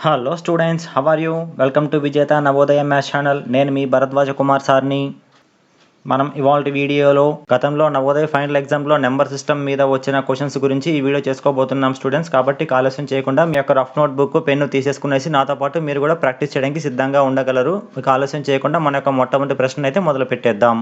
Hello students, how are you? Welcome to Vijetha Navodaya maths channel. నేను మీ భరద్వాజ కుమార్ సార్ని. మనం ఇవాళ వీడియోలో గతంలో నవోదయ ఫైనల్ ఎగ్జామ్లో నెంబర్ సిస్టమ్ మీద వచ్చిన క్వశ్చన్స్ గురించి ఈ వీడియో చేసుకోబోతున్నాం స్టూడెంట్స్. కాబట్టి ఆలస్యం చేయకుండా మీ యొక్క రఫ్ నోట్బుక్ పెన్ను తీసేసుకునేసి నాతో పాటు మీరు కూడా ప్రాక్టీస్ చేయడానికి సిద్ధంగా ఉండగలరు. మీకు ఆలస్యం చేయకుండా మన యొక్క మొట్టమొదటి ప్రశ్న అయితే మొదలు పెట్టేద్దాం.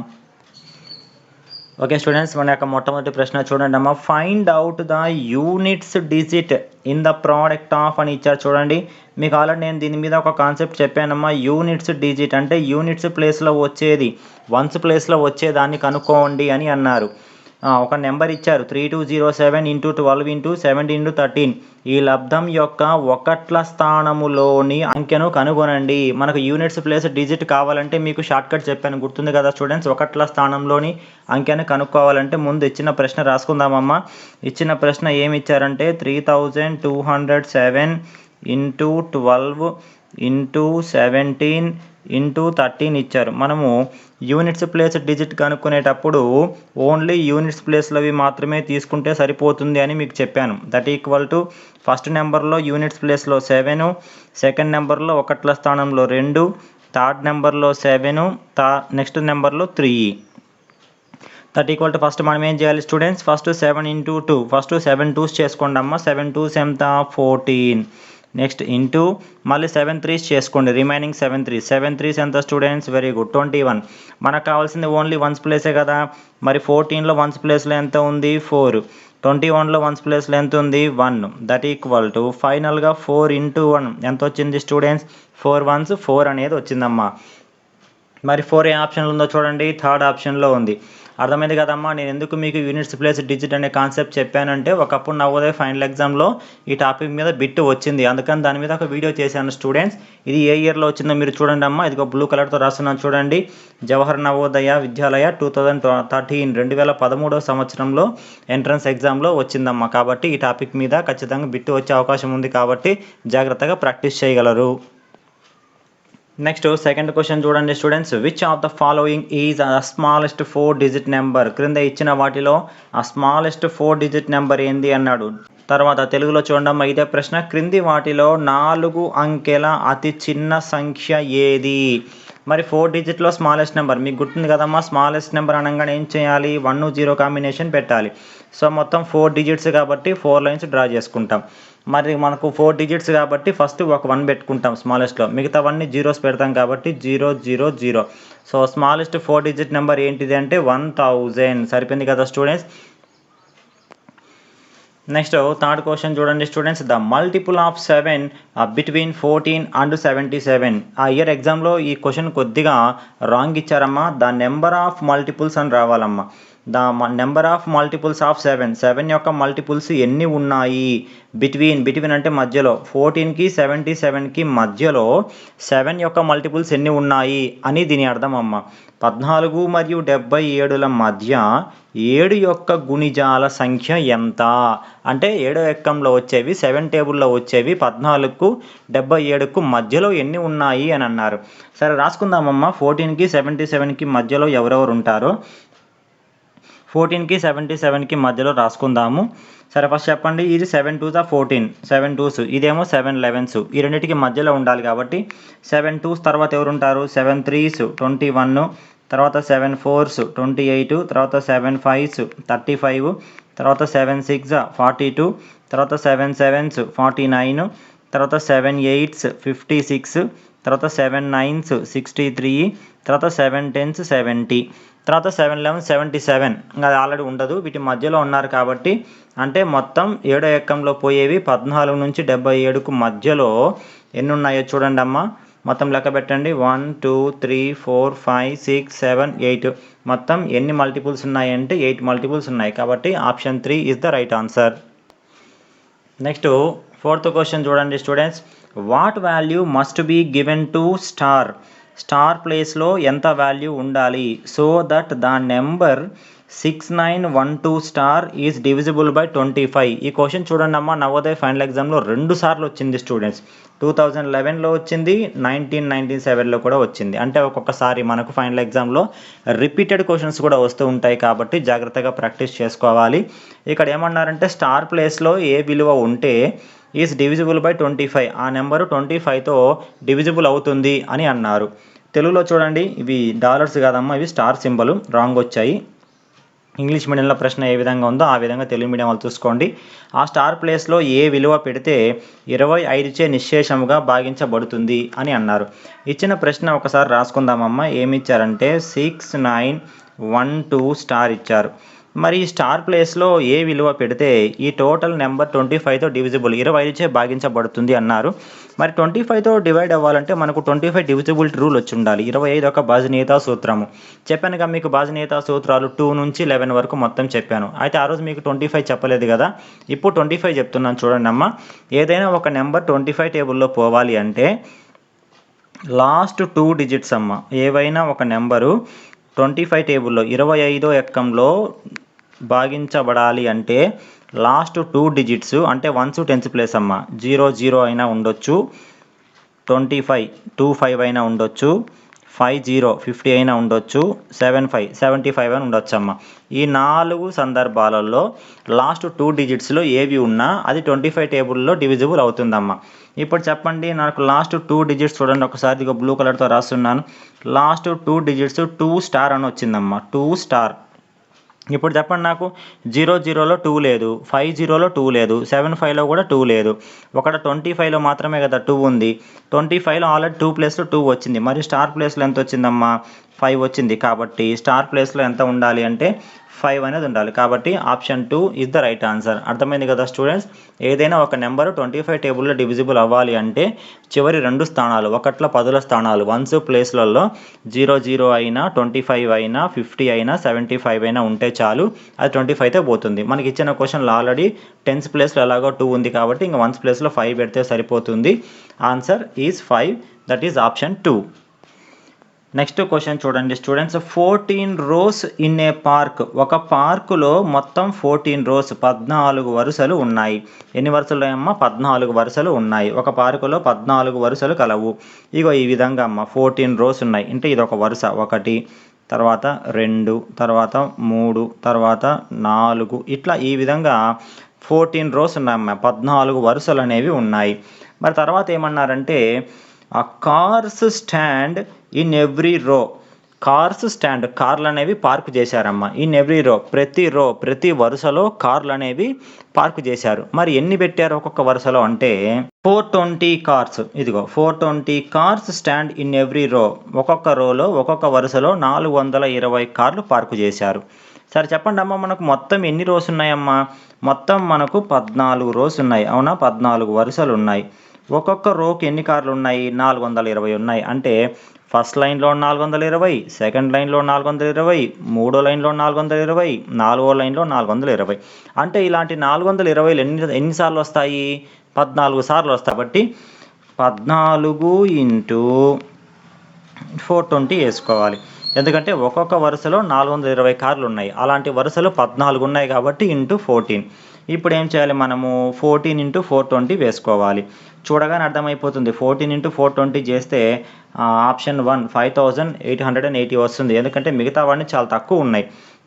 ఓకే స్టూడెంట్స్, మన యొక్క మొట్టమొదటి ప్రశ్న చూడండి అమ్మా. Find out the units digit in the product of అని ఇచ్చారు చూడండి. మీకు ఆల్రెడీ నేను దీని మీద ఒక కాన్సెప్ట్ చెప్పానమ్మా. యూనిట్స్ డిజిట్ అంటే యూనిట్స్ ప్లేస్లో వచ్చేది, వన్స్ ప్లేస్లో వచ్చేదాన్ని కనుక్కోండి అని అన్నారు. ఒక నెంబర్ ఇచ్చారు 3207 × 12 × 7 × 13. ఈ లబ్ధం యొక్క ఒకట్ల స్థానములోని అంకెను కనుగొనండి. మనకు యూనిట్స్ ప్లేస్ డిజిట్ కావాలంటే మీకు షార్ట్ కట్ చెప్పాను, గుర్తుంది కదా స్టూడెంట్స్. ఒకట్ల స్థానంలోని అంకెను కనుక్కోవాలంటే ముందు ఇచ్చిన ప్రశ్న రాసుకుందామమ్మా. ఇచ్చిన ప్రశ్న ఏమి ఇచ్చారంటే 3207 × 12 × 17 × 13 ఇచ్చారు. మనము యూనిట్స్ ప్లేస్ డిజిట్ కనుక్కునేటప్పుడు ఓన్లీ యూనిట్స్ ప్లేస్లవి మాత్రమే తీసుకుంటే సరిపోతుంది అని మీకు చెప్పాను. దట్ ఈక్వల్ టు ఫస్ట్ నెంబర్లో యూనిట్స్ ప్లేస్లో 7, సెకండ్ నెంబర్లో ఒకట్ల స్థానంలో 2, థర్డ్ నెంబర్లో 7, నెక్స్ట్ నెంబర్లో 3. దట్ ఈక్వల్ టు ఫస్ట్ మనం ఏం చేయాలి స్టూడెంట్స్, ఫస్ట్ 7 × 2, ఫస్ట్ 7 2s చేసుకోండి అమ్మ. 7 2s ఎంత 14. నెక్స్ట్ ఇంటూ మళ్ళీ 7 3s చేసుకోండి, రిమైనింగ్ 7 3s. 7 3s ఎంత స్టూడెంట్స్, వెరీ గుడ్ 21. మనకు కావాల్సింది ఓన్లీ వన్స్ ప్లేసే కదా. మరి 14లో వన్స్ ప్లేస్లో ఎంత ఉంది 4, 21లో వన్స్ ప్లేస్లో ఎంత ఉంది 1. దట్ ఈక్వల్ టు ఫైనల్గా 4 × 1 ఎంత వచ్చింది స్టూడెంట్స్, 4 1s 4 అనేది వచ్చిందమ్మా. మరి 4 ఏ ఆప్షన్లో ఉందో చూడండి, థర్డ్ ఆప్షన్లో ఉంది. అర్థమైంది కదమ్మా. నేను ఎందుకు మీకు యూనిట్స్ ప్లేస్ డిజిట్ అనే కాన్సెప్ట్ చెప్పానంటే ఒకప్పుడు నవోదయ ఫైనల్ ఎగ్జామ్లో ఈ టాపిక్ మీద బిట్ వచ్చింది, అందుకని దాని మీద ఒక వీడియో చేశాను స్టూడెంట్స్. ఇది ఏ ఇయర్లో వచ్చిందో మీరు చూడండి అమ్మా. ఇది ఒక బ్లూ కలర్తో రాస్తున్నాను చూడండి. జవహర్ నవోదయ విద్యాలయ 2013 2013వ సంవత్సరంలో ఎంట్రన్స్ ఎగ్జామ్లో వచ్చిందమ్మా. కాబట్టి ఈ టాపిక్ మీద ఖచ్చితంగా బిట్ వచ్చే అవకాశం ఉంది, కాబట్టి జాగ్రత్తగా ప్రాక్టీస్ చేయగలరు. నెక్స్ట్ సెకండ్ క్వశ్చన్ చూడండి students. Which of the following is the smallest 4 digit number? క్రింద ఇచ్చిన వాటిలో ఆ స్మాలెస్ట్ 4 డిజిట్ నెంబర్ ఏంది అన్నాడు. తర్వాత తెలుగులో చూడమ్మా ఇదే ప్రశ్న. క్రింది వాటిలో 4 అంకెల అతి చిన్న సంఖ్య ఏది? మరి 4 డిజిట్లో స్మాలెస్ట్ నెంబర్ మీకు గుర్తుంది కదమ్మా. స్మాలెస్ట్ నెంబర్ అనగానే ఏం చేయాలి, 1 0 కాంబినేషన్ పెట్టాలి. సో మొత్తం 4 డిజిట్స్ కాబట్టి 4 లైన్స్ డ్రా చేసుకుంటాం. మరి మనకు 4 డిజిట్స్ కాబట్టి ఫస్ట్ ఒక 1 పెట్టుకుంటాం స్మాలెస్ట్లో, మిగతావన్నీ జీరోస్ పెడతాం కాబట్టి 0 0 0. సో స్మాలెస్ట్ 4 డిజిట్ నెంబర్ ఏంటిది అంటే 1000. సరిపోయింది కదా స్టూడెంట్స్. నెక్స్ట్ థర్డ్ క్వశ్చన్ చూడండి students. The multiple of 7 between 14 and 77. ఆ ఇయర్ ఎగ్జామ్లో ఈ క్వశ్చన్ కొద్దిగా రాంగ్ ఇచ్చారమ్మా. ద నెంబర్ ఆఫ్ మల్టిపుల్స్ అని రావాలమ్మా. The number of multiples of 7 యొక్క మల్టిపుల్స్ ఎన్ని ఉన్నాయి? బిట్వీన్ అంటే మధ్యలో, 14కి 77కి మధ్యలో 7 యొక్క మల్టిపుల్స్ ఎన్ని ఉన్నాయి అని దీని అర్థం అమ్మ. 14 మరియు 77ల మధ్య 7 యొక్క గుణిజాల సంఖ్య ఎంత అంటే 7వ ఎక్కంలో వచ్చేవి 7 టేబుల్లో వచ్చేవి 14కు 77కు మధ్యలో ఎన్ని ఉన్నాయి అని అన్నారు. సరే రాసుకుందామమ్మా. 14కి 77కి మధ్యలో ఎవరెవరు ఉంటారో 14కి 77కి మధ్యలో రాసుకుందాము. సరే ఫస్ట్ చెప్పండి. ఇది 7 2s 14, 7 2s. ఇదేమో 7 11s. ఈ రెండింటికి మధ్యలో ఉండాలి కాబట్టి 7 2s తర్వాత ఎవరు ఉంటారు, 7 3s 21, తర్వాత 7 4s 28, తర్వాత 7 5s 35, తర్వాత 7 6s 42, తర్వాత 7 7s 49, తర్వాత 7 8s 56, తర్వాత 7 9s 63, తర్వాత 7 10s 70, తర్వాత 7 11 77. ఇంకా అది ఆల్రెడీ ఉండదు, వీటి మధ్యలో ఉన్నారు కాబట్టి అంటే మొత్తం 7వ ఎక్కంలో పోయేవి 14 నుంచి 77కు మధ్యలో ఎన్ని ఉన్నాయో చూడండి అమ్మ. మొత్తం లెక్క పెట్టండి. 1 2 3 4 5 6 7 8. మొత్తం ఎన్ని మల్టిపుల్స్ ఉన్నాయంటే 8 మల్టిపుల్స్ ఉన్నాయి. కాబట్టి option 3 is the right answer. Next fourth question చూడండి students. What value must be given to star ప్లేస్లో ఎంత వాల్యూ ఉండాలి so that the number 6912 is divisible by 25. ఈ క్వశ్చన్ చూడండి అమ్మా. నవోదయ ఫైనల్ ఎగ్జామ్లో 2 సార్లు వచ్చింది స్టూడెంట్స్. 2011లో వచ్చింది, 1997లో కూడా వచ్చింది. అంటే ఒక్కొక్కసారి మనకు ఫైనల్ ఎగ్జామ్లో రిపీటెడ్ క్వశ్చన్స్ కూడా వస్తూ ఉంటాయి కాబట్టి జాగ్రత్తగా ప్రాక్టీస్ చేసుకోవాలి. ఇక్కడ ఏమన్నారంటే స్టార్ ప్లేస్లో ఏ విలువ ఉంటే ఈజ్ డివిజిబుల్ బై 25, ఆ నెంబరు 25తో డివిజిబుల్ అవుతుంది అని అన్నారు. తెలుగులో చూడండి, ఇవి డాలర్స్ కాదమ్మా, ఇవి స్టార్ సింబల్ రాంగ్ వచ్చాయి. ఇంగ్లీష్ మీడియంలో ప్రశ్న ఏ విధంగా ఉందో ఆ విధంగా తెలుగు మీడియం వాళ్ళు చూసుకోండి. ఆ స్టార్ ప్లేస్లో ఏ విలువ పెడితే 25చే నిశ్శేషముగా భాగించబడుతుంది అని అన్నారు. ఇచ్చిన ప్రశ్న ఒకసారి రాసుకుందామమ్మా. ఏమి ఇచ్చారంటే 6, 9, 1, 2 స్టార్ ఇచ్చారు. మరి ఈ స్టార్ ప్లేస్లో ఏ విలువ పెడితే ఈ టోటల్ నెంబర్ 25తో డివిజిబుల్ 25చే భాగించబడుతుంది అన్నారు. మరి 25తో డివైడ్ అవ్వాలంటే మనకు 25 డివిజిబిలిటీ రూల్ వచ్చి ఉండాలి. 25 ఒక భాజనీయతా సూత్రము చెప్పానుగా మీకు. భాజనీయతా సూత్రాలు 2 నుంచి 11 వరకు మొత్తం చెప్పాను. అయితే ఆ రోజు మీకు 25 చెప్పలేదు కదా, ఇప్పుడు 25 చెప్తున్నాను చూడండి అమ్మ. ఏదైనా ఒక నెంబర్ 25 టేబుల్లో పోవాలి అంటే లాస్ట్ 2 డిజిట్స్ అమ్మ. ఏవైనా ఒక నెంబరు 25 టేబుల్లో 25వ ఎక్కంలో భాగించబడాలి అంటే లాస్ట్ 2 డిజిట్స్ అంటే 1s 10s ప్లేస్ అమ్మ. 00 అయినా ఉండొచ్చు, 25 25 అయినా ఉండొచ్చు, 50 50 అయినా ఉండొచ్చు, 75 75 అని ఉండొచ్చు అమ్మ. ఈ 4 సందర్భాలలో లాస్ట్ 2 డిజిట్స్లో ఏవి ఉన్నా అది 25 టేబుల్లో డివిజిబుల్ అవుతుందమ్మా. ఇప్పుడు చెప్పండి, నాకు లాస్ట్ 2 డిజిట్స్ చూడండి ఒకసారి, ఇక బ్లూ కలర్తో రాస్తున్నాను. లాస్ట్ 2 డిజిట్స్ 2 స్టార్ అని వచ్చిందమ్మా, 2 స్టార్. ఇప్పుడు చెప్పండి నాకు, 00లో 2 లేదు, 50లో 2 లేదు, 75లో కూడా 2 లేదు, ఒకట 25లో మాత్రమే కదా 2 ఉంది. 25లో ఆల్రెడీ 2 ప్లేస్లో 2 వచ్చింది, మరి స్టార్ ప్లేస్లో ఎంత వచ్చిందమ్మా 5 వచ్చింది. కాబట్టి స్టార్ ప్లేస్లో ఎంత ఉండాలి అంటే 5 అనేది ఉండాలి. కాబట్టి option 2 is the right answer. అర్థమైంది కదా స్టూడెంట్స్. ఏదైనా ఒక నెంబరు 25 టేబుల్లో డివిజిబుల్ అవ్వాలి అంటే చివరి 2 స్థానాలు, ఒకట్ల 10ల స్థానాలు 1s ప్లేస్లలో 00 అయినా, 25 అయినా, 50 అయినా, 75 అయినా ఉంటే చాలు, అది 25తో పోతుంది. మనకి ఇచ్చిన క్వశ్చన్లో ఆల్రెడీ 10s ప్లేస్లో ఎలాగో 2 ఉంది కాబట్టి ఇంకా 1s ప్లేస్లో 5 పెడితే సరిపోతుంది. Answer is 5, that is option 2. Next question చూడండి students. 14 rows in a park. ఒక పార్కులో మొత్తం 14 రోస్ 14 వరుసలు ఉన్నాయి. ఎన్ని వరుసలు అమ్మ? 14 వరుసలు ఉన్నాయి. ఒక పార్కులో 14 వరుసలు కలవు. ఇగో ఈ విధంగా అమ్మ 14 రోస్ ఉన్నాయి. అంటే ఇది ఒక వరుస, 1, తర్వాత 2, తర్వాత 3, తర్వాత 4, ఇట్లా ఈ విధంగా 14 రోస్ ఉన్నాయమ్మ. 14 వరుసలు అనేవి ఉన్నాయి. మరి తర్వాత ఏమన్నారంటే ఆ కార్స్ స్టాండ్ ఇన్ ఎవ్రీ రో. కార్స్ స్టాండ్, కార్లు అనేవి పార్క్ చేశారమ్మా. ఇన్ ఎవ్రీ రో, ప్రతి వరుసలో కార్లు అనేవి పార్క్ చేశారు. మరి ఎన్ని పెట్టారు ఒక్కొక్క వరుసలో అంటే 420 కార్స్. ఇదిగో 420 కార్స్ స్టాండ్ ఇన్ ఎవ్రీ రో. ఒక్కొక్క రోలో, ఒక్కొక్క వరుసలో 420 కార్లు పార్క్ చేశారు. సరే చెప్పండి అమ్మ, మనకు మొత్తం ఎన్ని రోస్ ఉన్నాయమ్మా? మొత్తం మనకు 14 రోస్ ఉన్నాయి. అవునా, 14 వరుసలు ఉన్నాయి. ఒక్కొక్క రోకి ఎన్ని కార్లు ఉన్నాయి? 420 ఉన్నాయి. అంటే ఫస్ట్ లైన్లో 420, సెకండ్ లైన్లో 420, మూడో లైన్లో 420, నాలుగో లైన్లో 420. అంటే ఇలాంటి 420 ఎన్నిసార్లు వస్తాయి? 14 సార్లు వస్తాయి. కాబట్టి 14 ఇంటూ 420 వేసుకోవాలి. ఎందుకంటే ఒక్కొక్క వరుసలో 420 కార్లు ఉన్నాయి. అలాంటి వరుసలు 14 ఉన్నాయి కాబట్టి ఇంటూ 14. ఇప్పుడు ఏం చేయాలి మనము? 14 ఇంటూ 420 వేసుకోవాలి. చూడగానే అర్థమైపోతుంది. 14 ఇంటూ 420 చేస్తే ఆప్షన్ 1 5880 వస్తుంది. ఎందుకంటే మిగతా వాడిని చాలా తక్కువ ఉన్నాయి.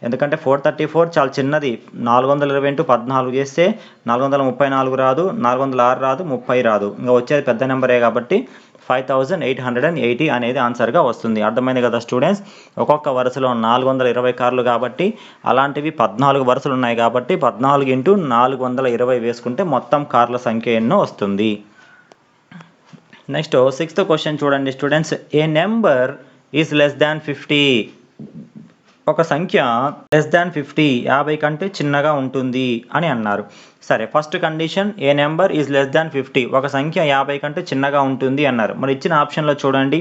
ఎందుకంటే 434 చాలా చిన్నది. 420 ఇంటూ 14 చేస్తే 434 రాదు, 406 రాదు, 30 రాదు. ఇంకా వచ్చేది పెద్ద నెంబరే కాబట్టి 5880 అనేది ఆన్సర్గా వస్తుంది. అర్థమైంది కదా స్టూడెంట్స్. ఒక్కొక్క వరుసలో 420 కార్లు కాబట్టి అలాంటివి 14 వరుసలు ఉన్నాయి కాబట్టి 14 ఇంటూ 420 వేసుకుంటే మొత్తం కార్ల సంఖ్య ఎన్నో వస్తుంది. నెక్స్ట్ 6th క్వశ్చన్ చూడండి students. A number is less than 50. ఒక సంఖ్య లెస్ దాన్ 50 కంటే చిన్నగా ఉంటుంది అని అన్నారు. సరే, first condition A number is less than 50. ఒక సంఖ్య 50 కంటే చిన్నగా ఉంటుంది అన్నారు. మరి ఇచ్చిన ఆప్షన్లో చూడండి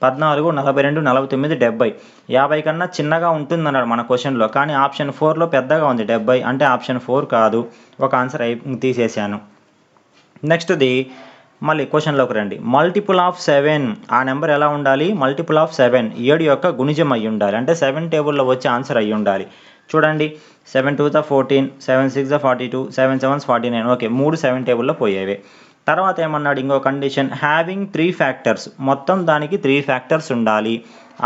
14, 42, 49, 70. 50 కన్నా చిన్నగా ఉంటుంది అన్నాడు మన క్వశ్చన్లో. కానీ ఆప్షన్ 4లో పెద్దగా ఉంది 70. అంటే ఆప్షన్ 4 కాదు. ఒక ఆన్సర్ తీసేశాను. నెక్స్ట్ది మళ్ళీ క్వశ్చన్లోకి రండి. Multiple of 7. ఆ నెంబర్ ఎలా ఉండాలి? మల్టిపుల్ ఆఫ్ 7, 7 యొక్క గుణిజం అయ్యి ఉండాలి. అంటే 7 టేబుల్లో వచ్చే ఆన్సర్ అయ్యి ఉండాలి. చూడండి 7 2 14, 7 6 42, 7 7 49. ఓకే, 3 7 టేబుల్లో పోయేవి. తర్వాత ఏమన్నాడు ఇంకో కండిషన్, హ్యావింగ్ 3 ఫ్యాక్టర్స్. మొత్తం దానికి 3 ఫ్యాక్టర్స్ ఉండాలి.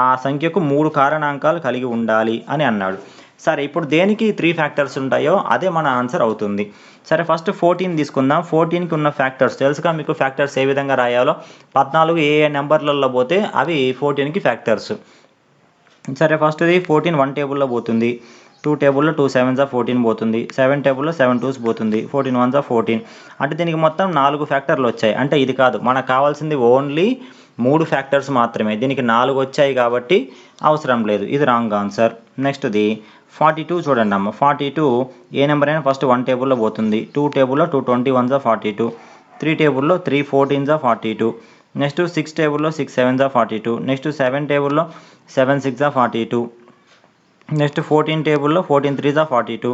ఆ సంఖ్యకు 3 కారణాంకాలు కలిగి ఉండాలి అని అన్నాడు. సరే ఇప్పుడు దేనికి 3 ఫ్యాక్టర్స్ ఉంటాయో అదే మన ఆన్సర్ అవుతుంది. సరే ఫస్ట్ 14 తీసుకుందాం. 14కి ఉన్న ఫ్యాక్టర్స్ తెలుసుగా మీకు ఫ్యాక్టర్స్ ఏ విధంగా రాయాలో. 14 ఏ నెంబర్లలో పోతే అవి 14కి ఫ్యాక్టర్స్. సరే ఫస్ట్ది 14 1 టేబుల్లో పోతుంది, 2 టేబుల్లో 2 7s 14 పోతుంది, 7 టేబుల్లో 7 2s పోతుంది, 14 1s 14. అంటే దీనికి మొత్తం 4 ఫ్యాక్టర్లు వచ్చాయి. అంటే ఇది కాదు, మనకు కావాల్సింది ఓన్లీ 3 ఫ్యాక్టర్స్ మాత్రమే. దీనికి 4 వచ్చాయి కాబట్టి అవసరం లేదు, ఇది రాంగ్ ఆన్సర్. నెక్స్ట్ది 42 చూడండి అమ్మ. 42 ఏ నెంబర్ అయినా ఫస్ట్ 1 టేబుల్లో పోతుంది, 2 టేబుల్లో 2 21s 42, 3 టేబుల్లో 3 14s 42, నెక్స్ట్ 6 టేబుల్లో 6 7s 42, నెక్స్ట్ 7 టేబుల్లో 7 6s 42, నెక్స్ట్ 14 టేబుల్లో 14 3s 42,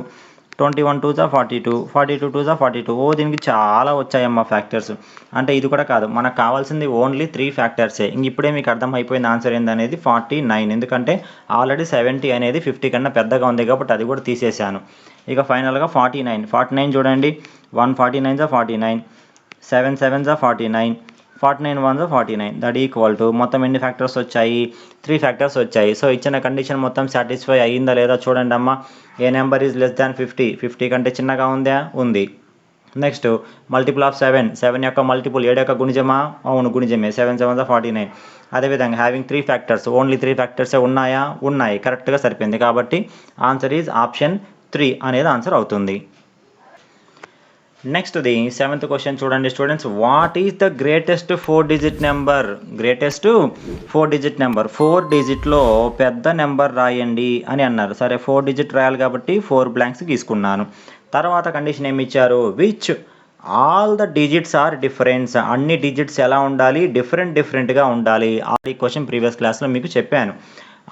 21 2s 42, 42 2s 42. ఓ దీనికి చాలా వచ్చాయమ్మ ఫ్యాక్టర్స్. అంటే ఇది కూడా కాదు, మనకు కావాల్సింది ఓన్లీ 3 ఫ్యాక్టర్సే. ఇప్పుడే మీకు అర్థమైపోయింది ఆన్సర్ ఏందనేది 49. ఎందుకంటే ఆల్రెడీ 70 అనేది 50 కన్నా పెద్దగా ఉంది కాబట్టి అది కూడా తీసేశాను. ఇక ఫైనల్గా 49. 49 చూడండి, 1 49s 49, 7 7s 49, 49 1s 49. That equal to మొత్తం ఎన్ని ఫ్యాక్టర్స్ వచ్చాయి? 3 ఫ్యాక్టర్స్ వచ్చాయి. సో ఇచ్చిన కండిషన్ మొత్తం సాటిస్ఫై అయ్యిందా లేదా చూడండి అమ్మ. ఏ నెంబర్ ఈజ్ లెస్ దాన్ 50? 50 కంటే చిన్నగా ఉందా? ఉంది. నెక్స్ట్ మల్టిపుల్ ఆఫ్ 7, 7 యొక్క మల్టిపుల్ 7 యొక్క గుణిజమా? అవును గుణిజమే, 7 7s 49. అదేవిధంగా హ్యావింగ్ 3 ఫ్యాక్టర్స్, ఓన్లీ 3 ఫ్యాక్టర్సే ఉన్నాయా? ఉన్నాయి. కరెక్ట్గా సరిపోయింది. కాబట్టి ఆన్సర్ ఈజ్ ఆప్షన్ 3 అనేది ఆన్సర్ అవుతుంది. నెక్స్ట్ ది 7th క్వశ్చన్ చూడండి students. What is the greatest 4 digit number? Greatest 4 digit number, 4 డిజిట్లో పెద్ద నెంబర్ రాయండి అని అన్నారు. సరే 4 డిజిట్ రాయాలి కాబట్టి 4 బ్లాంక్స్ తీసుకున్నాను. తర్వాత కండిషన్ ఏమి ఇచ్చారు? Which all the digits are difference. అన్ని డిజిట్స్ ఎలా ఉండాలి? డిఫరెంట్గా ఉండాలి. ఈ క్వశ్చన్ ప్రీవియస్ క్లాస్లో మీకు చెప్పాను.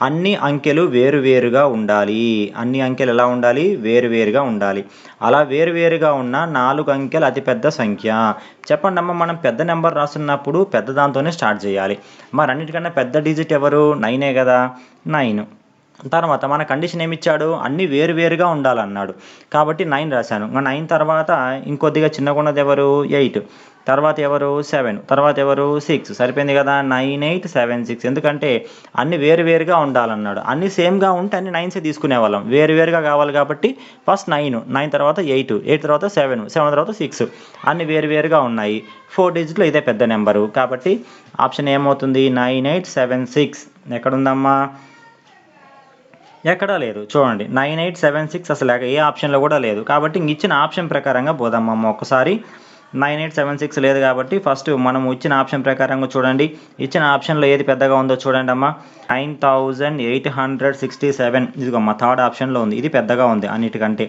అన్ని అంకెలు వేరువేరుగా ఉండాలి. అన్ని అంకెలు ఎలా ఉండాలి? వేరువేరుగా ఉండాలి. అలా వేరువేరుగా ఉన్న 4 అంకెలు అతిపెద్ద సంఖ్య. చెప్పండి అమ్మ, మనం పెద్ద నెంబర్ రాస్తున్నప్పుడు పెద్ద దాంతోనే స్టార్ట్ చేయాలి. మరి అన్నిటికన్నా పెద్ద డిజిట్ ఎవరు? 9 కదా, 9. తర్వాత మన కండిషన్ ఏమి ఇచ్చాడు? అన్నీ వేరువేరుగా ఉండాలన్నాడు. కాబట్టి 9 రాశాను. 9 తర్వాత ఇంకొద్దిగా చిన్నగా ఉన్నది ఎవరు? 8. తర్వాత ఎవరు? 7. తర్వాత ఎవరు? 6. సరిపోయింది కదా, 9 8 7 6. ఎందుకంటే అన్ని వేరువేరుగా ఉండాలన్నాడు. అన్ని సేమ్గా ఉంటే అన్ని 9సే తీసుకునేవాళ్ళం. వేరువేరుగా కావాలి కాబట్టి ఫస్ట్ 9 తర్వాత 8 తర్వాత 7 తర్వాత 6. అన్ని వేరువేరుగా ఉన్నాయి. 4 డిజిట్లో ఇదే పెద్ద నెంబరు. కాబట్టి ఆప్షన్ ఏమవుతుంది? 9876. ఎక్కడుందమ్మా? ఎక్కడా లేదు. చూడండి 9876 అసలు ఏ ఆప్షన్లో కూడా లేదు. కాబట్టి ఇచ్చిన ఆప్షన్ ప్రకారంగా పోదామమ్మ. ఒకసారి 9876 లేదు కాబట్టి ఫస్ట్ మనం ఇచ్చిన ఆప్షన్ ప్రకారంగా చూడండి. ఇచ్చిన ఆప్షన్లో ఏది పెద్దగా ఉందో చూడండి అమ్మ. 9867. ఇదిగోమ్మ థర్డ్ ఆప్షన్లో ఉంది. ఇది పెద్దగా ఉంది అన్నిటికంటే.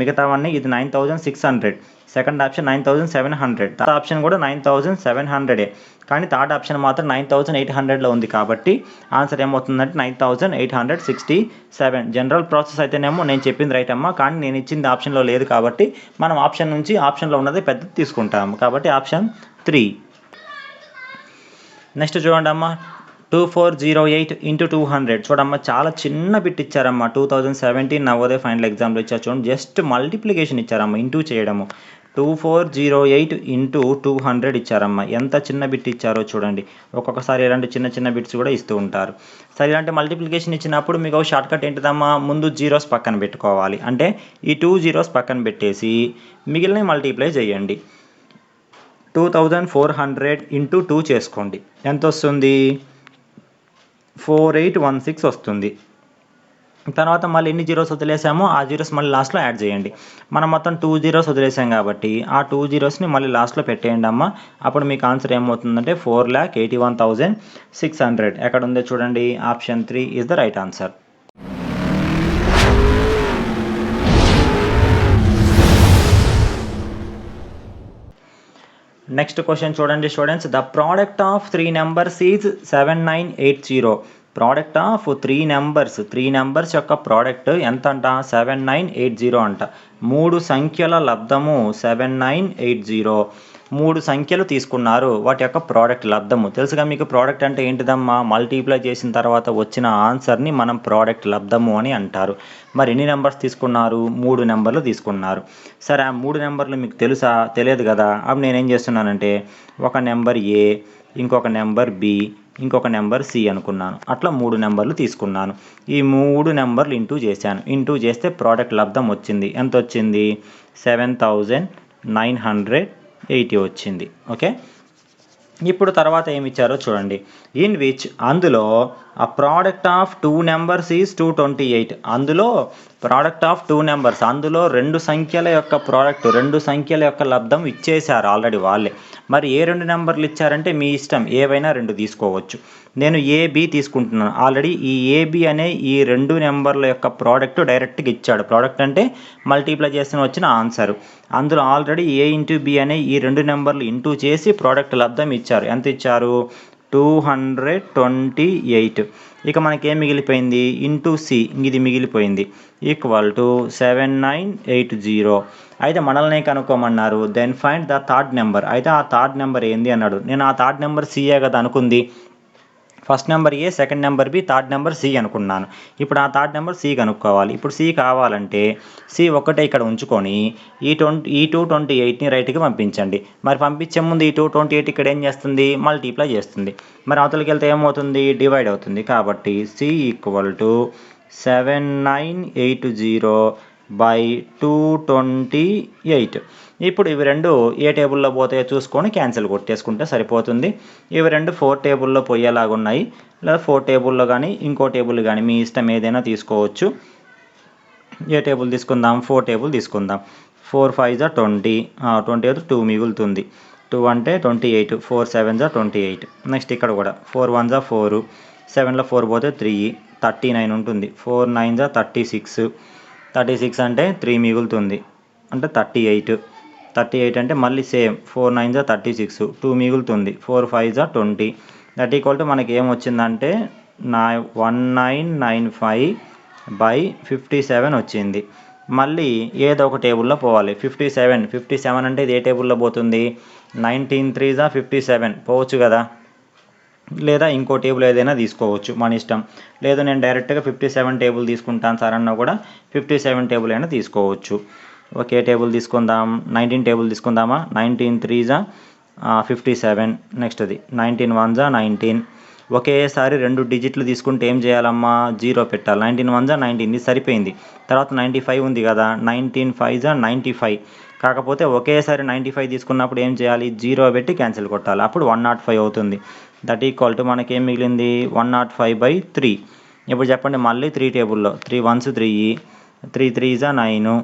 మిగతావన్నీ ఇది 9600. Second option 9700. థర్డ్ ఆప్షన్ కూడా 9700. కానీ థర్డ్ ఆప్షన్ మాత్రం 9800లో ఉంది. కాబట్టి ఆన్సర్ ఏమవుతుందంటే 9867. జనరల్ ప్రాసెస్ అయితేనేమో నేను చెప్పింది రైట్ అమ్మ, కానీ నేను ఇచ్చింది ఆప్షన్లో లేదు కాబట్టి మనం ఆప్షన్ నుంచి ఆప్షన్లో ఉన్నది పెద్దది తీసుకుంటాము. కాబట్టి ఆప్షన్ 3. నెక్స్ట్ చూడండి అమ్మ, 2408 into 200. చూడమ్మా చాలా చిన్న బిట్ ఇచ్చారమ్మా. 2017 నవోదయ ఫైనల్ ఎగ్జామ్లో ఇచ్చారు చూడండి. జస్ట్ మల్టిప్లికేషన్ ఇచ్చారమ్మా, ఇంటూ చేయడము. 2408 into 200 ఇచ్చారమ్మా. ఎంత చిన్న బిట్ ఇచ్చారో చూడండి. ఒక్కొక్కసారి ఇలాంటి చిన్న చిన్న బిట్స్ కూడా ఇస్తూ ఉంటారు. సరే ఇలాంటి మల్టిప్లికేషన్ ఇచ్చినప్పుడు మీకు షార్ట్ కట్ ఏంటిదమ్మా? ముందు జీరోస్ పక్కన పెట్టుకోవాలి. అంటే ఈ 2 zeros పక్కన పెట్టేసి మిగిలిన మల్టిప్లై చేయండి. 2400 into 2 చేసుకోండి. ఎంత వస్తుంది? 4816 వస్తుంది. తర్వాత మళ్ళీ ఎన్ని జీరోస్ వదిలేసామో ఆ జీరోస్ మళ్ళీ లాస్ట్లో యాడ్ చేయండి. మనం మొత్తం 2 zeros వదిలేసాం కాబట్టి ఆ 2 zeros మళ్ళీ లాస్ట్లో పెట్టేయండి అమ్మ. అప్పుడు మీకు ఆన్సర్ ఏమవుతుందంటే 4,81,600. ఎక్కడ ఉందో చూడండి. Option 3 is the right answer. Next question చూడండి students. The product of 3 numbers is 7980. Product of 3 numbers యొక్క ప్రోడక్ట్ ఎంత అంట? 7980 అంట. 3 సంఖ్యల లబ్ధము 7980. 3 సంఖ్యలు తీసుకున్నారు, వాటి యొక్క ప్రోడక్ట్ లబ్ధము. తెలుసుగా మీకు ప్రోడక్ట్ అంటే ఏంటిదమ్మా? మల్టిప్లై చేసిన తర్వాత వచ్చిన ఆన్సర్ని మనం ప్రోడక్ట్ లబ్ధము అని అంటారు. మరి ఎన్ని నెంబర్స్ తీసుకున్నారు? 3 నెంబర్లు తీసుకున్నారు. సరే ఆ 3 నెంబర్లు మీకు తెలియదు కదా. అప్పుడు నేనేం చేస్తున్నానంటే ఒక నెంబర్ ఏ, ఇంకొక నెంబర్ బి, ఇంకొక నెంబర్ సి అనుకున్నాను. అట్లా 3 నెంబర్లు తీసుకున్నాను. ఈ 3 నెంబర్లు ఇంటూ చేశాను. ఇంటూ చేస్తే ప్రోడక్ట్ లబ్ధం వచ్చింది. ఎంత వచ్చింది? 7980 వచ్చింది. ఓకే, ఇప్పుడు తర్వాత ఏమి ఇచ్చారో చూడండి. ఇన్ విచ్ అందులో ఆ ప్రోడక్ట్ ఆఫ్ 2 నెంబర్స్ ఈజ్ 228. అందులో ప్రోడక్ట్ ఆఫ్ 2 నెంబర్స్, అందులో 2 సంఖ్యల యొక్క ప్రోడక్ట్, 2 సంఖ్యల యొక్క లబ్ధం ఇచ్చేశారు ఆల్రెడీ వాళ్ళే. మరి ఏ 2 నెంబర్లు ఇచ్చారంటే మీ ఇష్టం, ఏవైనా 2 తీసుకోవచ్చు. నేను ఏబి తీసుకుంటున్నాను. ఆల్రెడీ ఈ ఏబి అనే ఈ 2 నెంబర్ల యొక్క ప్రోడక్ట్ డైరెక్ట్గా ఇచ్చాడు. ప్రోడక్ట్ అంటే మల్టిప్లై చేసిన వచ్చిన ఆన్సర్. అందులో ఆల్రెడీ ఏ ఇంటూ బి అనే ఈ 2 నెంబర్లు ఇంటూ చేసి ప్రోడక్ట్ లబ్ధం ఇచ్చారు. ఎంత ఇచ్చారు? 228. ఇక మనకేం మిగిలిపోయింది? ఇంటూ సి, ఇది మిగిలిపోయింది, ఈక్వల్ టు 7980. అయితే మనల్ని కనుక్కోమన్నారు. Then find the third number. అయితే ఆ థర్డ్ నెంబర్ ఏంది అన్నాడు. నేను ఆ థర్డ్ నెంబర్ సిఏ కదా అనుకుంది. First number A, second number B, third number C అనుకున్నాను. ఇప్పుడు ఆ థర్డ్ నెంబర్ సి కనుక్కోవాలి. ఇప్పుడు సి కావాలంటే సి ఒక్కటే ఇక్కడ ఉంచుకొని ఈ 228ని రైట్కి పంపించండి. మరి పంపించే ముందు ఈ 228 ఇక్కడ ఏం చేస్తుంది? మల్టిప్లై చేస్తుంది. మరి అవతలకి వెళ్తే ఏమవుతుంది? డివైడ్ అవుతుంది. కాబట్టి సి ఈక్వల్ టు 7980 బై 228. ఇప్పుడు ఇవి 2 ఏ టేబుల్లో పోతాయో చూసుకొని క్యాన్సిల్ కొట్టేసుకుంటే సరిపోతుంది. ఇవి 2 4 టేబుల్లో పోయేలాగా ఉన్నాయి. లేదా 4 టేబుల్లో కానీ ఇంకో టేబుల్ కానీ మీ ఇష్టం ఏదైనా తీసుకోవచ్చు. ఏ టేబుల్ తీసుకుందాం? 4 టేబుల్ తీసుకుందాం. 4 5 జా 20, 20 అయితే 2 మిగులుతుంది. 2 అంటే 28, 4 7 జా 28. నెక్స్ట్ ఇక్కడ కూడా 4 1 జా 4, 7లో 4 పోతే 3, 39 ఉంటుంది. 4 9 జా 36, 36 అంటే 3 మిగులుతుంది, అంటే 38. 38 అంటే మళ్ళీ సేమ్ 4 9 జా 36, 2 మిగులుతుంది. 4 5 జా 20. దట్ ఈక్వల్ టు మనకి ఏమొచ్చిందంటే 1995 బై 57 వచ్చింది. మళ్ళీ ఏదో ఒక టేబుల్లో పోవాలి. 57 అంటే ఇది ఏ టేబుల్లో పోతుంది? 19 3 జా 57 పోవచ్చు కదా. లేదా ఇంకో టేబుల్ ఏదైనా తీసుకోవచ్చు, మన ఇష్టం. లేదు నేను డైరెక్ట్గా 57 టేబుల్ తీసుకుంటాను సార్ అన్నా కూడా 57 టేబుల్ అయినా తీసుకోవచ్చు. ఒకే టేబుల్ తీసుకుందాం. 19 టేబుల్ తీసుకుందామా? 19 3 జా 57. నెక్స్ట్ అది 19 1 జా 19. ఒకేసారి 2 డిజిట్లు తీసుకుంటే ఏం చేయాలమ్మా? 0 పెట్టాలి. 19 1 జా 19, ఇది సరిపోయింది. తర్వాత 95 ఉంది కదా, 19 5 జా 95. కాకపోతే ఒకేసారి 95 తీసుకున్నప్పుడు ఏం చేయాలి? 0 పెట్టి క్యాన్సిల్ కొట్టాలి. అప్పుడు 105 అవుతుంది. దట్ ఈక్వల్ టు మనకి ఏం మిగిలింది? 105/3. ఇప్పుడు చెప్పండి మళ్ళీ 3 టేబుల్లో 3 1s 3, 3 3 జా 9,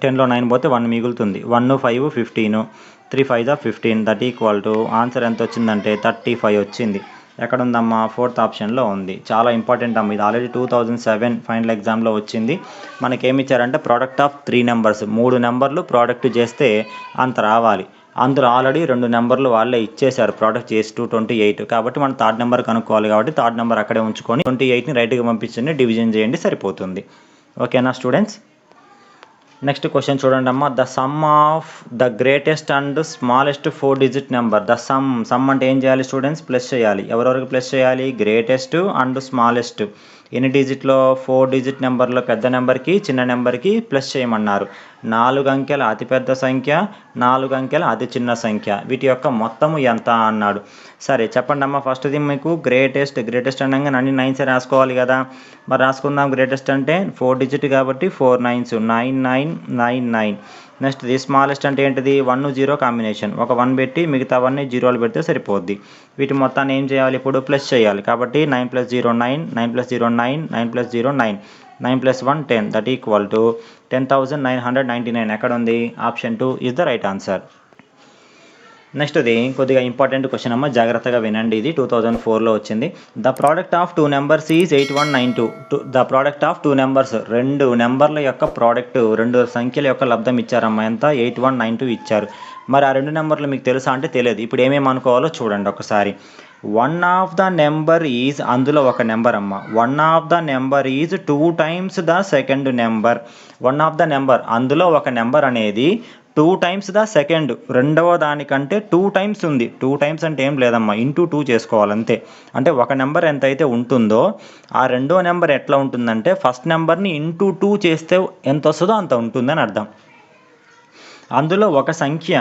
10లో 9 పోతే 1 మిగులుతుంది. 1 5 15, 3 5 జా 15. దట్ ఈక్వల్ టు ఆన్సర్ ఎంత వచ్చిందంటే 35 వచ్చింది. ఎక్కడ ఉందమ్మా? 4th ఆప్షన్లో ఉంది. చాలా ఇంపార్టెంట్ అమ్మ, ఇది ఆల్రెడీ 2007 ఫైనల్ ఎగ్జామ్లో వచ్చింది. మనకేమి ఇచ్చారంటే ప్రోడక్ట్ ఆఫ్ 3 నెంబర్స్, 3 నెంబర్లు ప్రోడక్ట్ చేస్తే అంత రావాలి. అందులో ఆల్రెడీ 2 నెంబర్లు వాళ్ళే ఇచ్చేశారు ప్రోడక్ట్ చేసి 228. కాబట్టి మనం థర్డ్ నెంబర్ కనుక్కోవాలి. కాబట్టి థర్డ్ నెంబర్ అక్కడే ఉంచుకొని 28ని రైట్గా పంపించండి, డివిజన్ చేయండి, సరిపోతుంది. ఓకేనా స్టూడెంట్స్? నెక్స్ట్ క్వశ్చన్ చూడండి అమ్మా. The sum of the greatest and smallest 4 digit number. The sum అంటే ఏం చేయాలి స్టూడెంట్స్? ప్లస్ చేయాలి. ఎవరెవరికి ప్లస్ చేయాలి? Greatest and smallest. ఎన్ని డిజిట్లో? 4 డిజిట్ నెంబర్లో పెద్ద నెంబర్కి చిన్న నెంబర్కి ప్లస్ చేయమన్నారు. 4 అంకెల అతిపెద్ద సంఖ్య, 4 అంకెల అతి చిన్న సంఖ్య, వీటి యొక్క మొత్తము ఎంత అన్నాడు. సరే చెప్పండి అమ్మ. ఫస్ట్ది మీకు గ్రేటెస్ట్ అనగా అన్ని 9s రాసుకోవాలి కదా. మరి రాసుకుందాం. గ్రేటెస్ట్ అంటే 4 డిజిట్ కాబట్టి 4 9s 9999. నెక్స్ట్ ది స్మాలెస్ట్ అంటే ఏంటిది? 1 0 కాంబినేషన్, ఒక 1 పెట్టి మిగతావన్నీ 0లు పెడితే సరిపోద్ది. వీటి మొత్తాన్ని ఏం చేయాలి? ఇప్పుడు ప్లస్ చేయాలి. కాబట్టి 9 + 0 9, 9 + 0 9, 9 + 0 9, 9 + 1 10. That equal to 10,999. ఎక్కడ ఉంది? Option 2 is the right answer. Next ఇది కొద్దిగా ఇంపార్టెంట్ క్వశ్చన్ అమ్మ, జాగ్రత్తగా వినండి. ఇది 2004లో వచ్చింది. The product of 2 numbers is 8192. The product of 2 numbers, 2 నెంబర్ల యొక్క ప్రోడక్ట్, 2 సంఖ్యల యొక్క లబ్ధం ఇచ్చారమ్మా. ఎంత? 8192 ఇచ్చారు. మరి ఆ 2 నెంబర్లు మీకు తెలుసా అంటే తెలియదు. ఇప్పుడు ఏమేమి అనుకోవాలో చూడండి ఒకసారి. 1 ఆఫ్ ద నెంబర్ ఈజ్, అందులో ఒక నెంబర్ అమ్మ. 1 of the number is 2 times the second number. 1 of the number, అందులో ఒక నెంబర్ అనేది 2 times ద సెకండ్, రెండవ దానికంటే 2 times ఉంది. 2 times అంటే ఏం లేదమ్మా, ఇంటూ 2 చేసుకోవాలంతే. అంటే ఒక నెంబర్ ఎంత అయితే ఉంటుందో ఆ రెండో నెంబర్ ఎట్లా ఉంటుందంటే ఫస్ట్ నెంబర్ని ఇంటూ 2 చేస్తే ఎంత వస్తుందో అంత ఉంటుందని అర్థం. అందులో ఒక సంఖ్య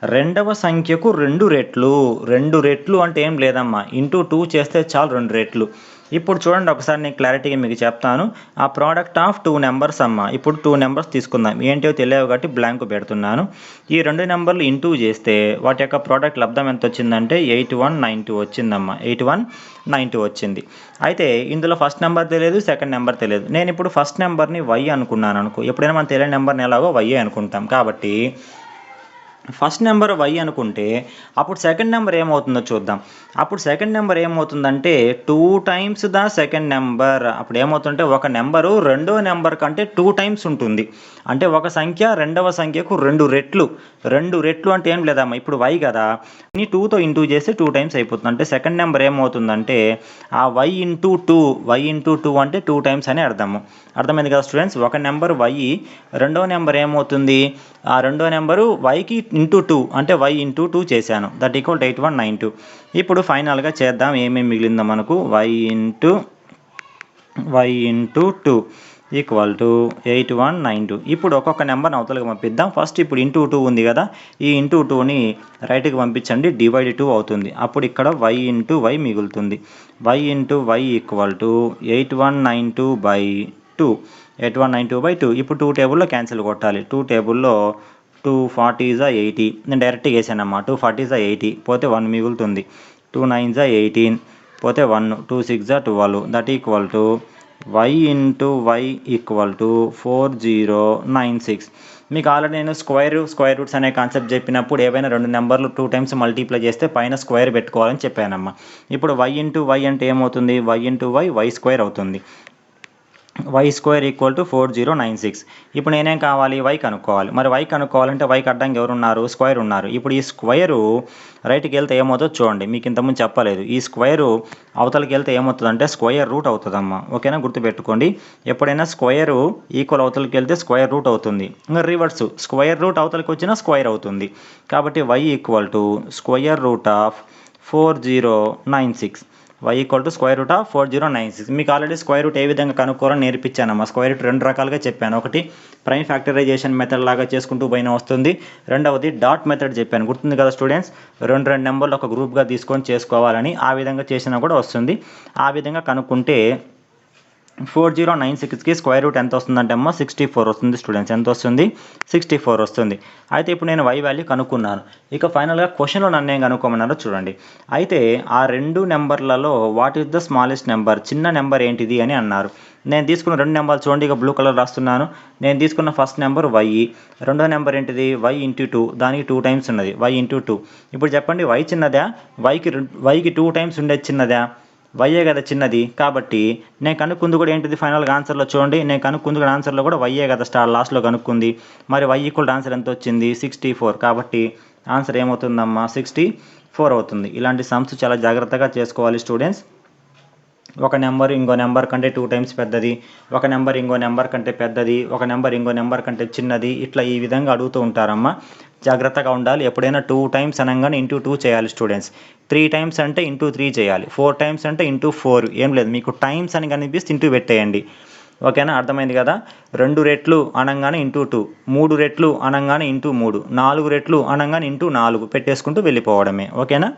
రెండవ సంఖ్యకు 2 రెట్లు. 2 రెట్లు అంటే ఏం లేదమ్మా, ఇంటూ 2 చేస్తే చాలు 2 రెట్లు. ఇప్పుడు చూడండి ఒకసారి నేను క్లారిటీగా మీకు చెప్తాను. ఆ ప్రోడక్ట్ ఆఫ్ 2 నెంబర్స్ అమ్మ. ఇప్పుడు 2 నెంబర్స్ తీసుకుందాం. ఏంటో తెలియవు కాబట్టి బ్లాంక్ పెడుతున్నాను. ఈ 2 నెంబర్లు ఇంటూ చేస్తే వాటి యొక్క ప్రోడక్ట్ లబ్ధం ఎంత వచ్చిందంటే 8192 వచ్చిందమ్మా. 8192 వచ్చింది. అయితే ఇందులో ఫస్ట్ నెంబర్ తెలియదు, సెకండ్ నెంబర్ తెలియదు. నేను ఇప్పుడు ఫస్ట్ నెంబర్ని వై అనుకున్నాను అనుకో. ఎప్పుడైనా మనం తెలియని నెంబర్ని ఎలాగో వై అనుకుంటాం. కాబట్టి ఫస్ట్ నెంబర్ వై అనుకుంటే అప్పుడు సెకండ్ నెంబర్ ఏమవుతుందో చూద్దాం. అప్పుడు సెకండ్ నెంబర్ ఏమవుతుందంటే 2 టైమ్స్ ద సెకండ్ నెంబర్. అప్పుడు ఏమవుతుందంటే ఒక నెంబరు రెండో నెంబర్ కంటే 2 టైమ్స్ ఉంటుంది. అంటే ఒక సంఖ్య రెండవ సంఖ్యకు 2 రెట్లు. 2 రెట్లు అంటే ఏం లేదమ్మా, ఇప్పుడు వై కదా, 2తో ఇంటూ చేస్తే 2 టైమ్స్ అయిపోతుంది. అంటే సెకండ్ నెంబర్ ఏమవుతుందంటే ఆ వై ఇంటూ 2 అంటే 2 టైమ్స్ అని అర్థమైంది కదా స్టూడెంట్స్. ఒక నెంబర్ వై, రెండో నెంబర్ ఏమవుతుంది, ఆ రెండో నెంబరు వైకి ఇంటూ 2 అంటే వై ఇంటూ 2 చేశాను. That equal 8192. ఇప్పుడు ఫైనల్గా చేద్దాం ఏమేమి మిగిలిందో మనకు. Y into 2 equal to 8192. ఇప్పుడు ఒక్కొక్క నెంబర్ని అవతలకి పంపిద్దాం. ఫస్ట్ ఇప్పుడు ఇంటూ 2 ఉంది కదా, ఈ ఇంటూ 2ని రైట్కి పంపించండి, డివైడ్ 2 అవుతుంది. అప్పుడు ఇక్కడ వై ఇంటూ వై మిగులుతుంది. Y into y equal to 8192/2. 8192/2. ఇప్పుడు 2 టేబుల్లో క్యాన్సిల్ కొట్టాలి. 2 టేబుల్లో 240 = 80. నేను డైరెక్ట్గా వేసానమ్మా. 240 = 80 పోతే 1 మిగులుతుంది. 2 9 = 18 పోతే 1. 2 6 = 12. That equal to y into y equal to 4096. మీకు ఆల్రెడీ నేను స్క్వేర్ రూట్స్ అనే కాన్సెప్ట్ చెప్పినప్పుడు ఏవైనా 2 నెంబర్లు 2 టైమ్స్ మల్టిప్లై చేస్తే పైన స్క్వేర్ పెట్టుకోవాలని చెప్పానమ్మా. ఇప్పుడు వై ఇంటూ వై అంటే ఏమవుతుంది, వై ఇంటూ వై స్క్వేర్ అవుతుంది. Y square equal to 4096. ఇప్పుడు నేనేం కావాలి, వై కనుక్కోవాలి. మరి వై కనుక్కోవాలంటే వైకి అడ్డంగా ఎవరు ఉన్నారు, స్క్వేర్ ఉన్నారు. ఇప్పుడు ఈ స్క్వేరు రైట్కి వెళ్తే ఏమవుతుందో చూడండి, మీకు ఇంతకుముందు చెప్పలేదు. ఈ స్క్వేరు అవతలకి వెళ్తే ఏమవుతుందంటే స్క్వేర్ రూట్ అవుతుందమ్మా. ఓకేనా, గుర్తుపెట్టుకోండి. ఎప్పుడైనా స్క్వేరు ఈక్వల్ అవతలకి వెళ్తే స్క్వేర్ రూట్ అవుతుంది. ఇంకా రివర్స్ స్క్వేర్ రూట్ అవతలకి వచ్చినా స్క్వేర్ అవుతుంది. కాబట్టి y equal to square root of 4096. y equal to square root of 4096. మీకు ఆల్రెడీ స్క్వేర్ రూట్ ఏ విధంగా కనుక్కోవాలని నేర్పించానమ్మా. స్క్వేర్ రూట్ 2 రకాలుగా చెప్పాను. ఒకటి ప్రైమ్ ఫ్యాక్టరైజేషన్ మెథడ్ లాగా చేసుకుంటూ పోయిన వస్తుంది. రెండవది డాట్ మెథడ్ చెప్పాను, గుర్తుంది కదా స్టూడెంట్స్. 2 నెంబర్లు ఒక గ్రూప్గా తీసుకొని చేసుకోవాలని, ఆ విధంగా చేసినా కూడా వస్తుంది. ఆ విధంగా కనుక్కుంటే 4096కి స్క్వేర్ రూట్ ఎంత వస్తుందంటే అమ్మ 64 వస్తుంది స్టూడెంట్స్. ఎంత వస్తుంది, 64 వస్తుంది. అయితే ఇప్పుడు నేను వై వాల్యూ కనుక్కున్నాను. ఇక ఫైనల్గా క్వశ్చన్లో నన్ను ఏం కనుక్కోమన్నారో చూడండి. అయితే ఆ 2 నెంబర్లలో what is the smallest number, చిన్న నెంబర్ ఏంటిది అని అన్నారు. నేను తీసుకున్న 2 నెంబర్లు చూడండి, ఇక బ్లూ కలర్ రాస్తున్నాను. నేను తీసుకున్న ఫస్ట్ నెంబర్ వై, రెండో నెంబర్ ఏంటిది వై ఇంటూ 2, దానికి 2 టైమ్స్ ఉన్నది వై ఇంటూ 2. ఇప్పుడు చెప్పండి వై చిన్నదా, వైకి 2 టైమ్స్ ఉండేది చిన్నదా, వైయే కదా చిన్నది. కాబట్టి నేను కనుక్కుంది కూడా ఏంటిది, ఫైనల్గా ఆన్సర్లో చూడండి, నేను కనుక్కుంది కూడా ఆన్సర్లో కూడా వైయే కదా లాస్ట్లో కనుక్కుంది. మరి వై ఈక్వల్ ఆన్సర్ ఎంత వచ్చింది, 64. కాబట్టి ఆన్సర్ ఏమవుతుందమ్మా, 64 అవుతుంది. ఇలాంటి సమ్స్ చాలా జాగ్రత్తగా చేసుకోవాలి స్టూడెంట్స్. ఒక నెంబర్ ఇంకో నెంబర్ కంటే 2 టైమ్స్ పెద్దది, ఒక నెంబర్ ఇంకో నెంబర్ కంటే పెద్దది, ఒక నెంబర్ ఇంకో నెంబర్ కంటే చిన్నది, ఇట్లా ఈ విధంగా అడుగుతూ ఉంటారమ్మా. జాగ్రత్తగా ఉండాలి. ఎప్పుడైనా 2 టైమ్స్ అనగానే ఇంటూ 2 చేయాలి స్టూడెంట్స్. 3 టైమ్స్ అంటే ఇంటూ 3 చేయాలి. 4 టైమ్స్ అంటే ఇంటూ 4. ఏం లేదు, మీకు టైమ్స్ అని కనిపిస్తే ఇంటూ పెట్టేయండి. ఓకేనా, అర్థమైంది కదా. 2 రెట్లు అనగానే ఇంటూ 2, 3 రెట్లు అనగానే ఇంటూ 3, 4 రెట్లు అనగానే ఇంటూ 4 పెట్టేసుకుంటూ వెళ్ళిపోవడమే. ఓకేనా.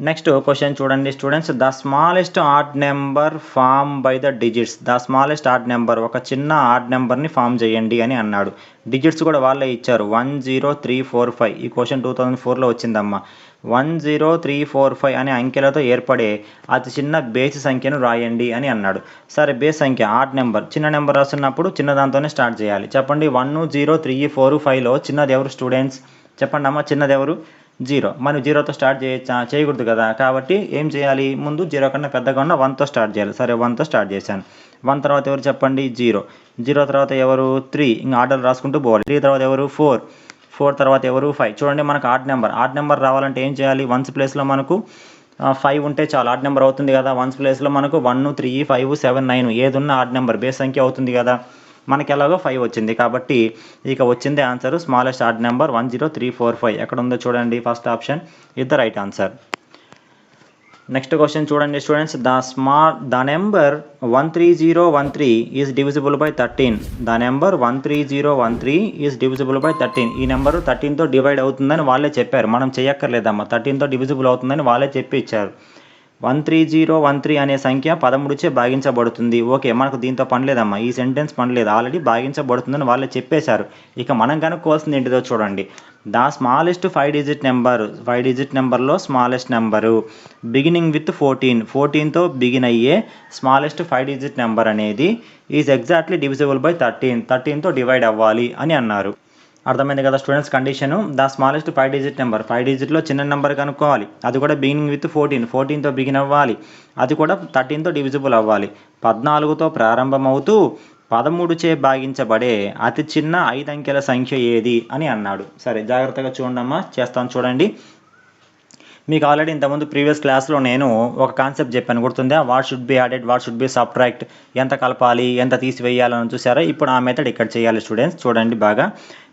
నెక్స్ట్ క్వశ్చన్ చూడండి students. The smallest odd number form by the digits. The smallest odd number, ఒక చిన్న ఆడ్ నెంబర్ని ఫామ్ చేయండి అని అన్నాడు. డిజిట్స్ కూడా వాళ్ళే ఇచ్చారు, 10345. ఈ క్వశ్చన్ 2004లో వచ్చిందమ్మా. 10345 అనే అంకెలతో ఏర్పడే అతి చిన్న బేసి సంఖ్యను రాయండి అని అన్నాడు. సరే, బేస్ సంఖ్య ఆడ్ నెంబర్, చిన్న నెంబర్ రాస్తున్నప్పుడు చిన్నదాంతోనే స్టార్ట్ చేయాలి. చెప్పండి 10345లో చిన్నది ఎవరు స్టూడెంట్స్, చెప్పండి అమ్మ, చిన్నది ఎవరు, 0. మనం 0తో స్టార్ట్ చేయకూడదు కదా. కాబట్టి ఏం చేయాలి, ముందు 0 కన్నా పెద్దగా ఉన్న 1తో స్టార్ట్ చేయాలి. సరే, 1తో స్టార్ట్ చేశాను. 1 తర్వాత ఎవరు చెప్పండి, 0 తర్వాత ఎవరు 3. ఇంకా ఆర్డర్ రాసుకుంటూ పోవాలి. 3 తర్వాత ఎవరు 4 తర్వాత ఎవరు 5. చూడండి, మనకు ఆడ్ నెంబర్ రావాలంటే ఏం చేయాలి, 1s ప్లేస్లో మనకు 5 ఉంటే చాలు, ఆడ్ నెంబర్ అవుతుంది కదా. 1s ప్లేస్లో మనకు 1 3 5 7 9 ఏదున్న ఆడ్ నెంబర్ బేస్ సంఖ్య అవుతుంది కదా. మనకి ఎలాగో 5 వచ్చింది కాబట్టి ఇక వచ్చింది ఆన్సర్ స్మాలెస్ట్ ఆడ్ నెంబర్ 10345. ఎక్కడ ఉందో చూడండి, first option is the right answer. Next question చూడండి students, the number 13013 is divisible by 13. The number 13013 is divisible by 13. ఈ నెంబరు 13తో డివైడ్ అవుతుందని వాళ్ళే చెప్పారు, మనం చేయక్కర్లేదమ్మా. 13తో డివిజిబుల్ అవుతుందని వాళ్ళే చెప్పి ఇచ్చారు. 13013 అనే సంఖ్య 13చే భాగించబడుతుంది. ఓకే, మనకు దీంతో పని లేదమ్మా, ఈ సెంటెన్స్ పని లేదు, ఆల్రెడీ భాగించబడుతుందని వాళ్ళే చెప్పేశారు. ఇక మనం కనుక్కోవాల్సింది ఏంటిదో చూడండి. ద స్మాలెస్ట్ 5 డిజిట్ నెంబర్లో స్మాలెస్ట్ నెంబరు బిగినింగ్ విత్ 14తో బిగిన్ అయ్యే స్మాలెస్ట్ 5 డిజిట్ నెంబర్ అనేది ఈజ్ ఎగ్జాక్ట్లీ డివిజిబుల్ బై 13తో డివైడ్ అవ్వాలి అని అన్నారు. అర్థమైంది కదా students condition. The smallest 5 digit number, 5 డిజిట్లో చిన్న నెంబర్ కనుక్కోవాలి, అది కూడా బిగినింగ్ విత్ 14తో బిగిన్ అవ్వాలి, అది కూడా 13తో డివిజిబుల్ అవ్వాలి. 14తో ప్రారంభమవుతూ 13చే భాగించబడే అతి చిన్న 5 అంకెల సంఖ్య ఏది అని అన్నాడు. సరే జాగ్రత్తగా చూడమ్మా, చేస్తాను చూడండి. మీకు ఆల్రెడీ ఇంతకుముందు ప్రీవియస్ క్లాస్లో నేను ఒక కాన్సెప్ట్ చెప్పాను, గుర్తుందా? What should be added, what should be subtract, ఎంత కలపాలి, ఎంత తీసివేయాలని చూసారా? ఇప్పుడు ఆ మెథడ్ ఇక్కడ చేయాలి స్టూడెంట్స్. చూడండి బాగా,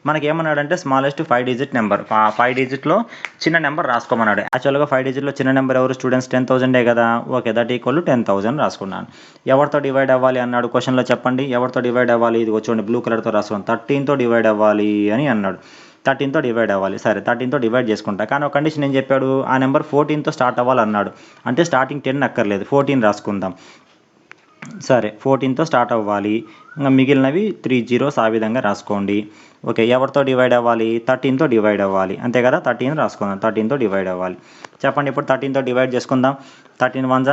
మనకి ఏమన్నాడంటే స్మాలెస్ట్ 5 డిజిట్ నెంబర్, 5 డిజిట్లో చిన్న నెంబర్ రాసుకోమన్నాడు. యాక్చువల్గా 5 డిజిట్లో చిన్న నెంబర్ ఎవరు స్టూడెంట్స్? 10,000 కదా. ఓకే, దట్ ఈక్వల్ 10,000 రాసుకున్నాను. ఎవరితో డివైడ్ అవ్వాలి అన్నాడు క్వశ్చన్లో, చెప్పండి ఎవరితో డివైడ్ అవ్వాలి? ఇది చూడండి బ్లూ కలర్తో రాసుకున్నాను, 13తో డివైడ్ అవ్వాలి అని అన్నాడు. 13తో డివైడ్ అవ్వాలి. సరే 13తో డివైడ్ చేసుకుంటా, కానీ ఒక కండిషన్ ఏం చెప్పాడు? ఆ నెంబర్ 14తో స్టార్ట్ అవ్వాలన్నాడు. అంటే స్టార్టింగ్ 10 అక్కర్లేదు, 14 రాసుకుందాం. సరే 14తో స్టార్ట్ అవ్వాలి, ఇంకా మిగిలినవి 3 zeros ఆ విధంగా రాసుకోండి. ఓకే, ఎవరితో డివైడ్ అవ్వాలి? 13తో డివైడ్ అవ్వాలి, అంతే కదా. 13 రాసుకుందాం, 13తో డివైడ్ అవ్వాలి. చెప్పండి ఇప్పుడు 13తో డివైడ్ చేసుకుందాం. 13 1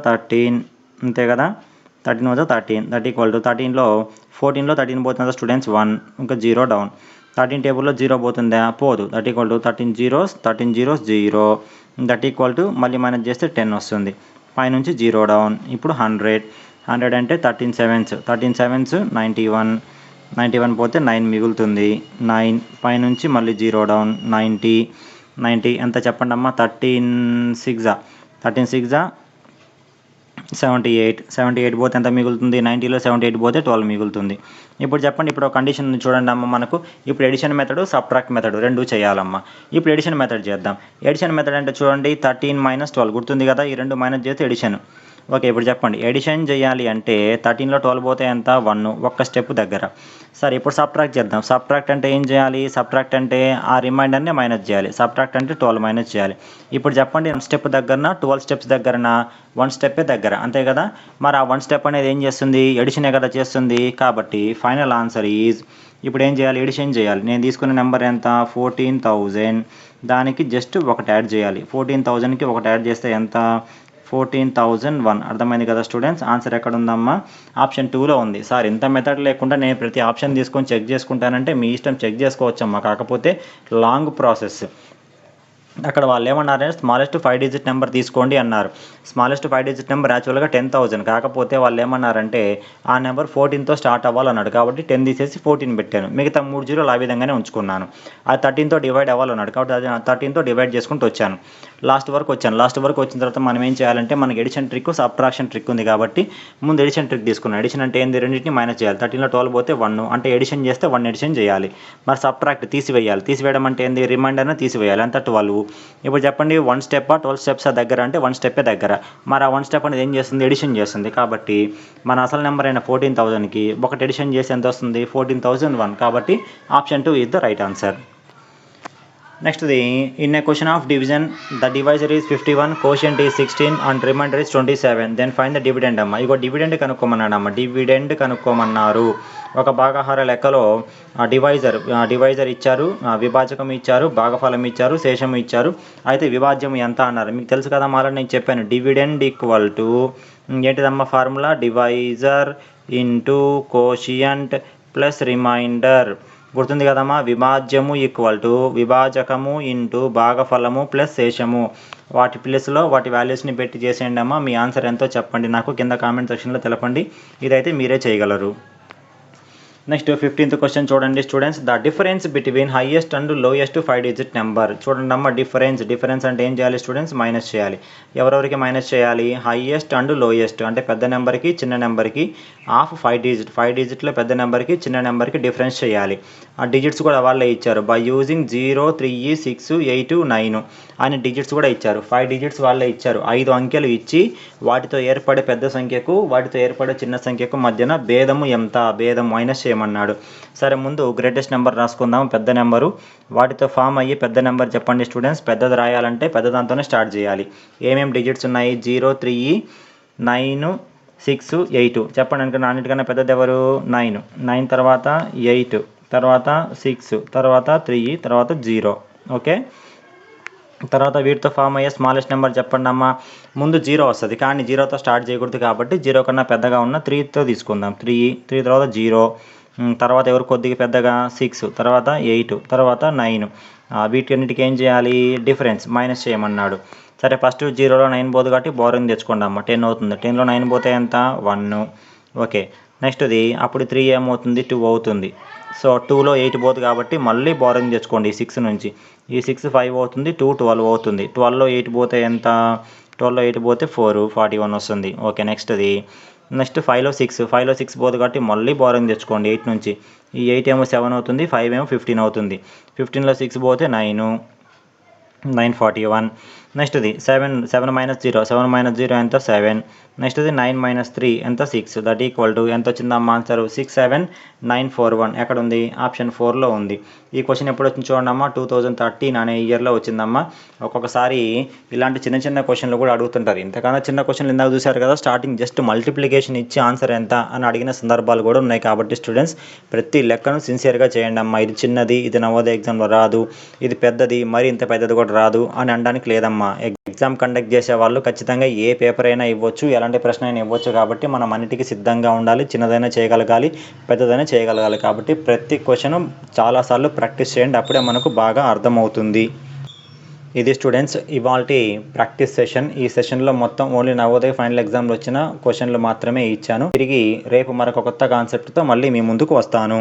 13, అంతే కదా. 13 1 13, దట్ ఈక్వల్ టు 13లో 14లో 13 పోతుందా స్టూడెంట్స్? 1, ఇంకా 0 డౌన్. 13 టేబుల్లో 0 పోతుందా? పోదు. That equal to 13 zeros 0, that equal to మళ్ళీ మైనస్ చేస్తే 10 వస్తుంది. పైనుంచి 0 డౌన్. ఇప్పుడు 100 అంటే 13 sevens 91 పోతే 9 మిగులుతుంది. 9 పైనుంచి మళ్ళీ 0 డౌన్. 90 ఎంత చెప్పండి అమ్మా? 13 6 78 పోతే ఎంత మిగులుతుంది? 90లో 78 పోతే 12 మిగులుతుంది. ఇప్పుడు చెప్పండి, ఇప్పుడు ఒక కండిషన్ చూడండి అమ్మ మనకు. ఇప్పుడు ఎడిషన్ మెథడ్, సబ్ట్రాక్ట్ మెథడ్ రెండు చేయాలమ్మా. ఇప్పుడు ఎడిషన్ మెథడ్ చేద్దాం. ఎడిషన్ మెథడ్ అంటే చూడండి 13 - 12 గుర్తుంది కదా, ఈ రెండు మైనస్ చేస్తే ఎడిషన్. ఓకే, ఇప్పుడు చెప్పండి ఎడిషన్ చేయాలి అంటే 13లో 12 పోతే ఎంత? 1, ఒక్క స్టెప్ దగ్గర. సరే ఇప్పుడు సబ్ట్రాక్ట్ చేద్దాం. సబ్ట్రాక్ట్ అంటే ఏం చేయాలి? సబ్ట్రాక్ట్ అంటే ఆ రిమైండర్నే మైనస్ చేయాలి. సబ్ట్రాక్ట్ అంటే 12 మైనస్ చేయాలి. ఇప్పుడు చెప్పండి 1 స్టెప్ దగ్గరన, 12 స్టెప్స్ దగ్గరన? 1 స్టెప్పే దగ్గర, అంతే కదా. మరి ఆ 1 స్టెప్ అనేది ఏం చేస్తుంది? ఎడిషనే కదా చేస్తుంది. కాబట్టి ఫైనల్ ఆన్సర్ ఈజ్, ఇప్పుడు ఏం చేయాలి? ఎడిషన్ చేయాలి. నేను తీసుకున్న నెంబర్ ఎంత? 14,000. దానికి జస్ట్ ఒకటి యాడ్ చేయాలి. 14,000కి ఒకటి యాడ్ చేస్తే ఎంత? 14,001. అర్థమైంది కదా స్టూడెంట్స్. ఆన్సర్ ఎక్కడ ఉందమ్మా? ఆప్షన్ 2లో ఉంది. సార్ ఇంత మెథడ్ లేకుండా నేను ప్రతి ఆప్షన్ తీసుకొని చెక్ చేసుకుంటానంటే మీ ఇష్టం, చెక్ చేసుకోవచ్చమ్మా, కాకపోతే లాంగ్ ప్రాసెస్. అక్కడ వాళ్ళు ఏమన్నారంటే స్మాలెస్ట్ 5 డిజిట్ నెంబర్ తీసుకోండి అన్నారు. స్మాలెస్ట్ 5 డిజిట్ నెంబర్ యాక్చువల్గా 10,000, కాకపోతే వాళ్ళు ఏమన్నారంటే ఆ నెంబర్ 14తో స్టార్ట్ అవ్వాలన్నాడు. కాబట్టి 10 తీసేసి 14 పెట్టాను, మిగతా 3 zeros ఆ విధంగానే ఉంచుకున్నాను. అది 13తో డివైడ్ అవ్వాలన్నాడు, కాబట్టి అది 13తో డివైడ్ చేసుకుంటూ వచ్చాను. లాస్ట్ వరకు వచ్చిన తర్వాత మనం ఏం చేయాలంటే మనకి ఎడిషన్ ట్రిక్, సబ్ట్రాక్షన్ ట్రిక్ ఉంది కాబట్టి ముందు ఎడిషన్ ట్రిక్ తీసుకున్నాను. ఎడిషన్ అంటే ఏంది? రెండింటిని మైనస్ చేయాలి. 13లో 12 పోతే 1, అంటే ఎడిషన్ చేస్తే 1 ఎడిషన్ చేయాలి. మరి సబ్ట్రాక్ట్ తీసివేయాలి. తీసివేయడం అంటే ఏంది? రిమైండర్ని తీసివేయాలి, అంత 12. ఇప్పుడు చెప్పండి 1 స్టెప్ 12 స్టెప్స్ దగ్గర అంటే 1 స్టెప్పే దగ్గర. మరి ఆ 1 స్టెప్ అనేది ఏం చేస్తుంది? ఎడిషన్ చేస్తుంది. కాబట్టి మన అసలు నెంబర్ అయిన 14,000కి ఒకటి ఎడిషన్ చేసి ఎంత వస్తుంది? 14,001. కాబట్టి option 2 is the right answer. నెక్స్ట్ది, in a question of division the divisor is 51, quotient is 16 and remainder is 27. Then find the dividend అమ్మ. ఇగో డివిడెండ్ కనుక్కోమన్నాడు అమ్మ. డివిడెండ్ కనుక్కోమన్నారు. ఒక భాగాహార లెక్కలో డివైజర్ ఇచ్చారు, విభాజకం ఇచ్చారు, భాగఫలం ఇచ్చారు, శేషం ఇచ్చారు. అయితే విభాజ్యం ఎంత అన్నారు. మీకు తెలుసు కదా, మళ్ళీ నేను చెప్పాను డివిడెండ్ ఈక్వల్ టు ఏంటిదమ్మా formula? Divisor into quotient plus remainder. గుర్తుంది కదమ్మా. విభాజ్యము ఈక్వల్ టు విభాజకము ఇంటూ భాగఫలము ప్లస్ శేషము. వాటి ప్లేస్లో వాటి వాల్యూస్ని పెట్టి చేసేయండి అమ్మా. మీ ఆన్సర్ ఎంతో చెప్పండి, నాకు కింద కామెంట్ సెక్షన్లో తెలపండి. ఇదైతే మీరే చేయగలరు. నెక్స్ట్ 15th క్వశ్చన్ చూడండి students. The difference between highest and lowest 5 digit number. చూడండి అమ్మ, డిఫరెన్స్ అంటే ఏం చేయాలి స్టూడెంట్స్? మైనస్ చేయాలి. ఎవరెవరికి మైనస్ చేయాలి? హైయెస్ట్ అండ్ లోయెస్ట్ అంటే పెద్ద నెంబర్కి చిన్న నెంబర్కి ఆఫ్ 5 డిజిట్లో పెద్ద నెంబర్కి చిన్న నెంబర్కి డిఫరెన్స్ చేయాలి. ఆ డిజిట్స్ కూడా వాళ్ళే ఇచ్చారు. బై యూజింగ్ 0, 3, 6, 8, 9 అని డిజిట్స్ కూడా ఇచ్చారు. 5 డిజిట్స్ వాళ్ళే ఇచ్చారు. 5 అంకెలు ఇచ్చి వాటితో ఏర్పడే పెద్ద సంఖ్యకు వాటితో ఏర్పడే చిన్న సంఖ్యకు మధ్యన భేదము ఎంత? భేదం మైనస్ చేయమన్నాడు. సరే, ముందు గ్రేటెస్ట్ నెంబర్ రాసుకుందాం. పెద్ద నెంబరు వాటితో ఫామ్ అయ్యి పెద్ద నెంబర్ చెప్పండి స్టూడెంట్స్. పెద్దది రాయాలంటే పెద్ద దాంతోనే స్టార్ట్ చేయాలి. ఏమేమి డిజిట్స్ ఉన్నాయి? 0, 3, 9, 6, 8 చెప్పండి. అనుకున్న అన్నిటికన్నా పెద్దది ఎవరు? 9 తర్వాత 8 తర్వాత 6 తర్వాత 3 తర్వాత 0. ఓకే, తర్వాత వీటితో ఫామ్ అయ్యే స్మాలెస్ట్ నెంబర్ చెప్పండి అమ్మ. ముందు 0 వస్తుంది, కానీ 0తో స్టార్ట్ చేయకూడదు కాబట్టి 0 కన్నా పెద్దగా ఉన్న 3తో తీసుకుందాం. 3 తర్వాత 0, తర్వాత ఎవరు కొద్దిగా పెద్దగా? 6, తర్వాత 8, తర్వాత 9. వీటన్నిటికి ఏం చేయాలి? డిఫరెన్స్ మైనస్ చేయమన్నాడు. సరే, ఫస్ట్ 0లో 9 పోదు కాబట్టి బోరింగ్ తెచ్చుకోండి అమ్మ. 10 అవుతుంది. 10లో 9 పోతే ఎంత? 1. ఓకే, నెక్స్ట్ది అప్పుడు 3 ఏమవుతుంది? 2 అవుతుంది. సో 2లో 8 పోదు కాబట్టి మళ్ళీ బోరింగ్ తెచ్చుకోండి ఈ 6 నుంచి. ఈ 6 5 అవుతుంది. 2 12 అవుతుంది. 12లో 8 పోతే ఎంత? 12లో 8 పోతే 4, 41 వస్తుంది. ఓకే, నెక్స్ట్ 5లో 6 పోదు కాబట్టి మళ్ళీ బోరింగ్ తెచ్చుకోండి 8 నుంచి. ఈ 8 ఏమో 7 అవుతుంది. 5 ఏమో 15 అవుతుంది. 15లో 6 పోతే 9, 941. నెక్స్ట్ది 7 మైనస్ 0 ఎంత? 7. నెక్స్ట్ది 9 - 3 ఎంత? 6. దట్ ఈక్వల్ టు ఎంత వచ్చిందమ్మా ఆన్సర్? 67941. ఎక్కడ ఉంది? ఆప్షన్ 4లో ఉంది. ఈ క్వశ్చన్ ఎప్పుడు వచ్చింది చూడండమ్మా, 2013 అనే ఇయర్లో వచ్చిందమ్మా. ఒక్కొక్కసారి ఇలాంటి చిన్న చిన్న క్వశ్చన్లు కూడా అడుగుతుంటారు. ఇంతకన్నా చిన్న క్వశ్చన్లు ఇందాక చూశారు కదా, స్టార్టింగ్ జస్ట్ మల్టిప్లికేషన్ ఇచ్చి ఆన్సర్ ఎంత అని అడిగిన సందర్భాలు కూడా ఉన్నాయి. కాబట్టి స్టూడెంట్స్ ప్రతి లెక్కను సిన్సియర్గా చేయండి అమ్మా. ఇది చిన్నది, ఇది నవోదయ ఎగ్జామ్లో రాదు, ఇది పెద్దది, మరి ఇంత పెద్దది కూడా రాదు అని అనడానికి లేదమ్మా. ఎగ్జామ్ కండక్ట్ చేసే వాళ్ళు ఖచ్చితంగా ఏ పేపర్ అయినా ఇవ్వచ్చు, ఎలాంటి ప్రశ్న అయినా ఇవ్వచ్చు. కాబట్టి మనం అన్నిటికీ సిద్ధంగా ఉండాలి. చిన్నదైనా చేయగలగాలి, పెద్దదైనా చేయగలగాలి. కాబట్టి ప్రతి క్వశ్చన్ చాలాసార్లు ప్రాక్టీస్ చేయండి, అప్పుడే మనకు బాగా అర్థమవుతుంది. ఇది స్టూడెంట్స్ ఇవాల్టి ప్రాక్టీస్ సెషన్. ఈ సెషన్లో మొత్తం ఓన్లీ నవోదయ ఫైనల్ ఎగ్జామ్లో వచ్చిన క్వశ్చన్లు మాత్రమే ఇచ్చాను. తిరిగి రేపు మరొక కొత్త కాన్సెప్ట్తో మళ్ళీ మీ ముందుకు వస్తాను.